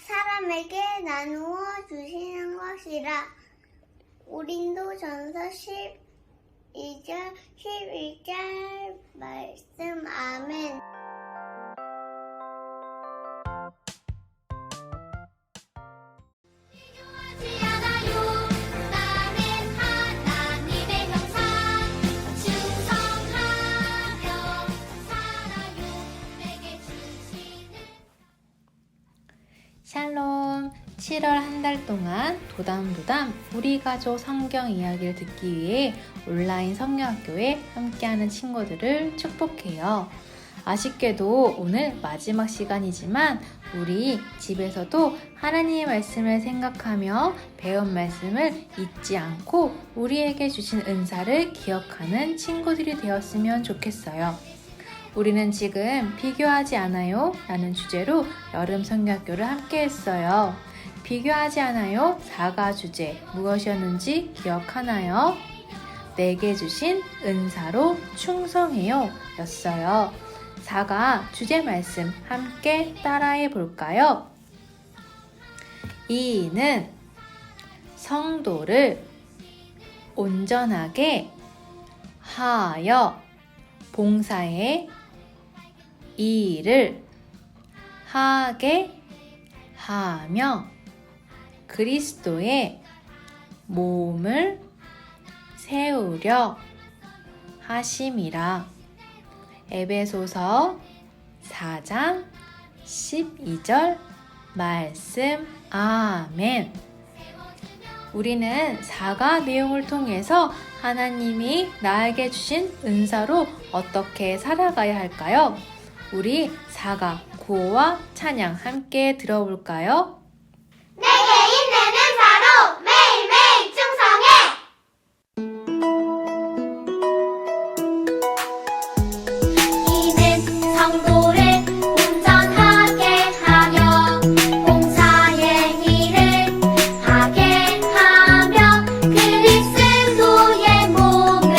사람에게 나누어 주시는 것이라. 고린도전서 12절 11절 말씀. 아멘. 샬롬! 7월 한 달 동안 도담도담 우리 가족 성경 이야기를 듣기 위해 온라인 성경학교에 함께하는 친구들을 축복해요. 아쉽게도 오늘 마지막 시간이지만 우리 집에서도 하나님의 말씀을 생각하며 배운 말씀을 잊지 않고 우리에게 주신 은사를 기억하는 친구들이 되었으면 좋겠어요. 우리는 지금 비교하지 않아요 라는 주제로 여름 성경학교를 함께 했어요. 비교하지 않아요 4가 주제 무엇이었는지 기억하나요? 내게 주신 은사로 충성해요 였어요. 4가 주제 말씀 함께 따라해 볼까요? 이는 성도를 온전하게 하여 봉사에 일을 하게 하며 그리스도의 몸을 세우려 하심이라. 에베소서 4장 12절 말씀. 아멘. 우리는 4가 내용을 통해서 하나님이 나에게 주신 은사로 어떻게 살아가야 할까요? 우리 4가 구호와 찬양 함께 들어볼까요? 내게 있는 은사로 매일매일 충성해. 이는 성도를 온전하게 하여 봉사의 일을 하게 하며 그리스도의 몸을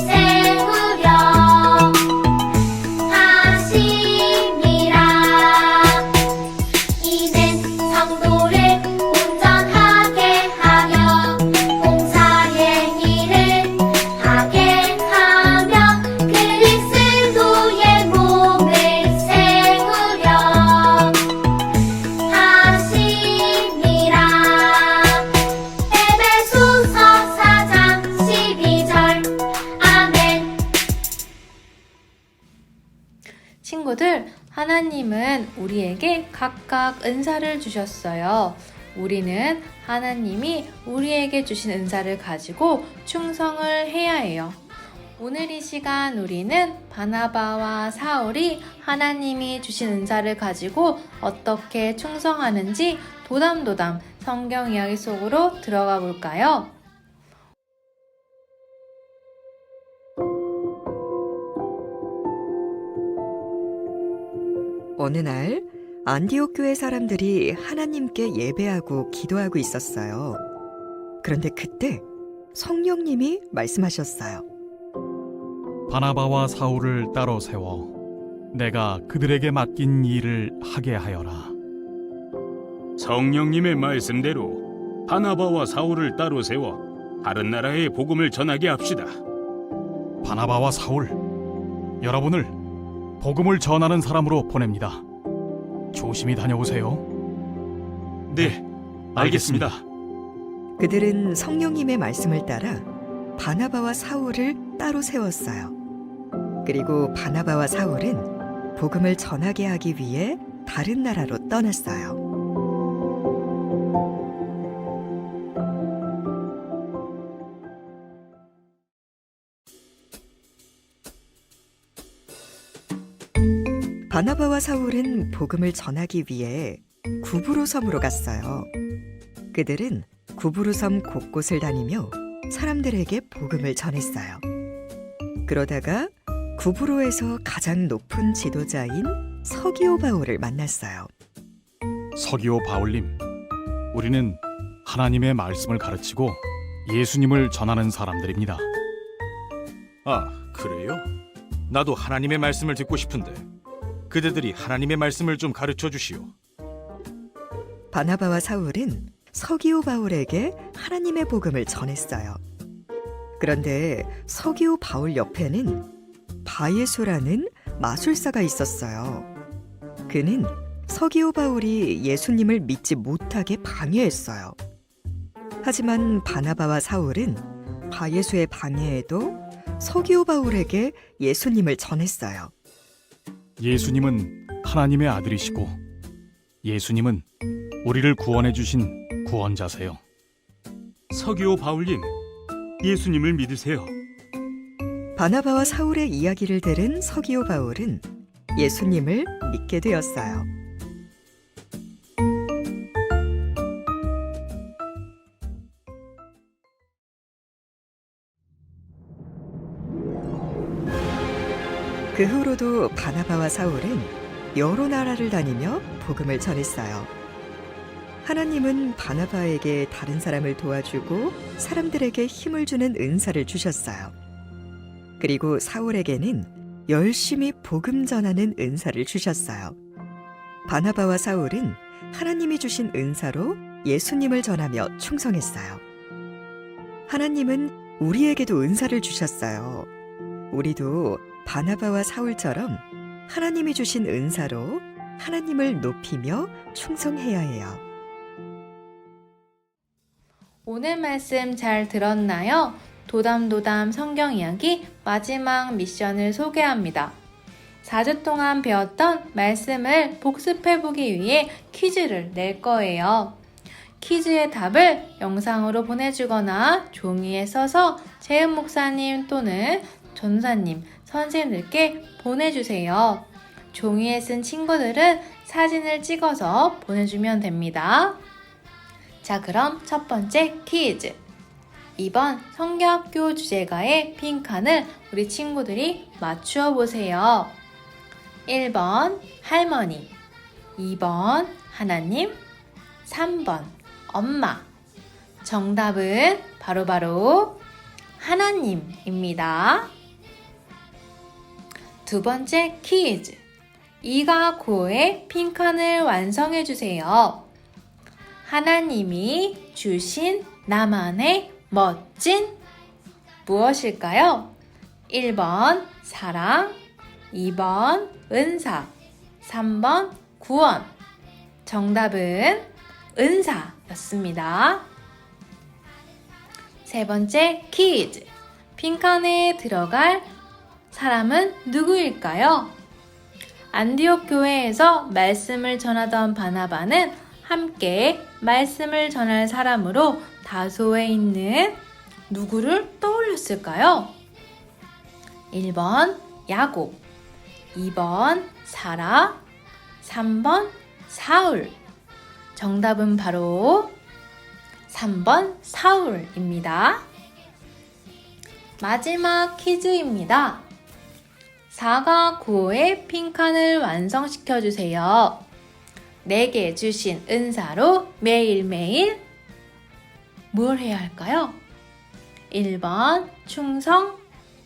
세우려 하심이라. 이는 성도를 온전하게 하여 봉사의 일을 하게 하며 그리스도의 몸을 세우려 하심이라. 에베소서 4장 12절. 아멘. 친구들, 하나님은 우리에게 각각 은사를 주셨어요. 우리는 하나님이 우리에게 주신 은사를 가지고 충성을 해야 해요. 오늘 이 시간 우리는 바나바와 사울이 하나님이 주신 은사를 가지고 어떻게 충성하는지 도담도담 성경 이야기 속으로 들어가 볼까요? 어느 날 안디옥 교회 사람들이 하나님께 예배하고 기도하고 있었어요. 그런데 그때 성령님이 말씀하셨어요. 바나바와 사울을 따로 세워 내가 그들에게 맡긴 일을 하게 하여라. 성령님의 말씀대로 바나바와 사울을 따로 세워 다른 나라에 복음을 전하게 합시다. 바나바와 사울, 여러분을 복음을 전하는 사람으로 보냅니다. 조심히 다녀오세요. 네, 알겠습니다. 그들은 성령님의 말씀을 따라 바나바와 사울을 따로 세웠어요. 그리고 바나바와 사울은 복음을 전하게 하기 위해 다른 나라로 떠났어요. 바나바와 사울은 복음을 전하기 위해 구브로 섬으로 갔어요. 그들은 구브로 섬 곳곳을 다니며 사람들에게 복음을 전했어요. 그러다가 구브로에서 가장 높은 지도자인 서기오 바울을 만났어요. 서기오 바울님, 우리는 하나님의 말씀을 가르치고 예수님을 전하는 사람들입니다. 아, 그래요? 나도 하나님의 말씀을 듣고 싶은데 그대들이 하나님의 말씀을 좀 가르쳐 주시오. 바나바와 사울은 서기오 바울에게 하나님의 복음을 전했어요. 그런데 서기오 바울 옆에는 바예수라는 마술사가 있었어요. 그는 서기오 바울이 예수님을 믿지 못하게 방해했어요. 하지만 바나바와 사울은 바예수의 방해에도 서기오 바울에게 예수님을 전했어요. 예수님은 하나님의 아들이시고 예수님은 우리를 구원해 주신 구원자세요. 서기오 바울님, 예수님을 믿으세요. 바나바와 사울의 이야기를 들은 서기오 바울은 예수님을 믿게 되었어요. 그 후로도 바나바와 사울은 여러 나라를 다니며 복음을 전했어요. 하나님은 바나바에게 다른 사람을 도와주고 사람들에게 힘을 주는 은사를 주셨어요. 그리고 사울에게는 열심히 복음 전하는 은사를 주셨어요. 바나바와 사울은 하나님이 주신 은사로 예수님을 전하며 충성했어요. 하나님은 우리에게도 은사를 주셨어요. 우리도 바나바와 사울처럼 하나님이 주신 은사로 하나님을 높이며 충성해야 해요. 오늘 말씀 잘 들었나요? 도담도담 성경 이야기 마지막 미션을 소개합니다. 4주 동안 배웠던 말씀을 복습해보기 위해 퀴즈를 낼 거예요. 퀴즈의 답을 영상으로 보내주거나 종이에 써서 재은 목사님 또는 전사님, 선생님들께 보내주세요. 종이에 쓴 친구들은 사진을 찍어서 보내주면 됩니다. 자, 그럼 첫 번째 퀴즈. 이번 성경학교 주제가의 빈칸을 우리 친구들이 맞추어 보세요. 1번 할머니, 2번 하나님, 3번 엄마. 정답은 바로 하나님입니다. 두 번째 퀴즈. 이가 고의 빈칸을 완성해 주세요. 하나님이 주신 나만의 멋진 무엇일까요? 1번 사랑, 2번 은사, 3번 구원. 정답은 은사였습니다. 세 번째 퀴즈. 빈칸에 들어갈 사람은 누구일까요? 안디옥 교회에서 말씀을 전하던 바나바는 함께 말씀을 전할 사람으로 다소에 있는 누구를 떠올렸을까요? 1번 야곱, 2번 사라, 3번 사울. 정답은 바로 3번 사울입니다. 마지막 퀴즈입니다. 4과 9의 빈칸을 완성시켜 주세요. 내게 주신 은사로 매일매일 뭘 해야 할까요? 1번 충성,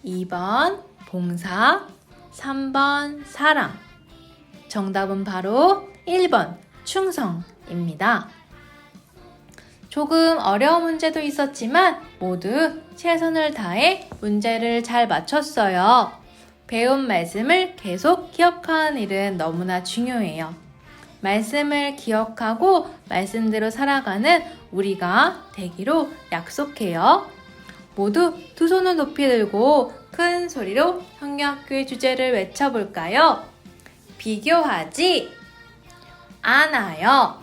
2번 봉사, 3번 사랑. 정답은 바로 1번 충성입니다. 조금 어려운 문제도 있었지만 모두 최선을 다해 문제를 잘 맞췄어요. 배운 말씀을 계속 기억하는 일은 너무나 중요해요. 말씀을 기억하고 말씀대로 살아가는 우리가 되기로 약속해요. 모두 두 손을 높이 들고 큰 소리로 성경학교의 주제를 외쳐볼까요? 비교하지 않아요.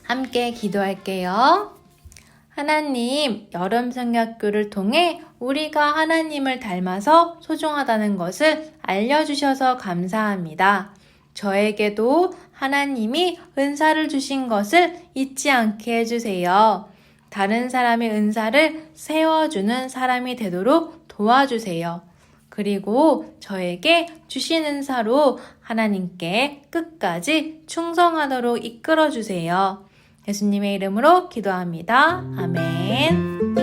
함께 기도할게요. 하나님, 여름 성경학교를 통해 우리가 하나님을 닮아서 소중하다는 것을 알려주셔서 감사합니다. 저에게도 하나님이 은사를 주신 것을 잊지 않게 해주세요. 다른 사람의 은사를 세워주는 사람이 되도록 도와주세요. 그리고 저에게 주신 은사로 하나님께 끝까지 충성하도록 이끌어주세요. 예수님의 이름으로 기도합니다. 아멘.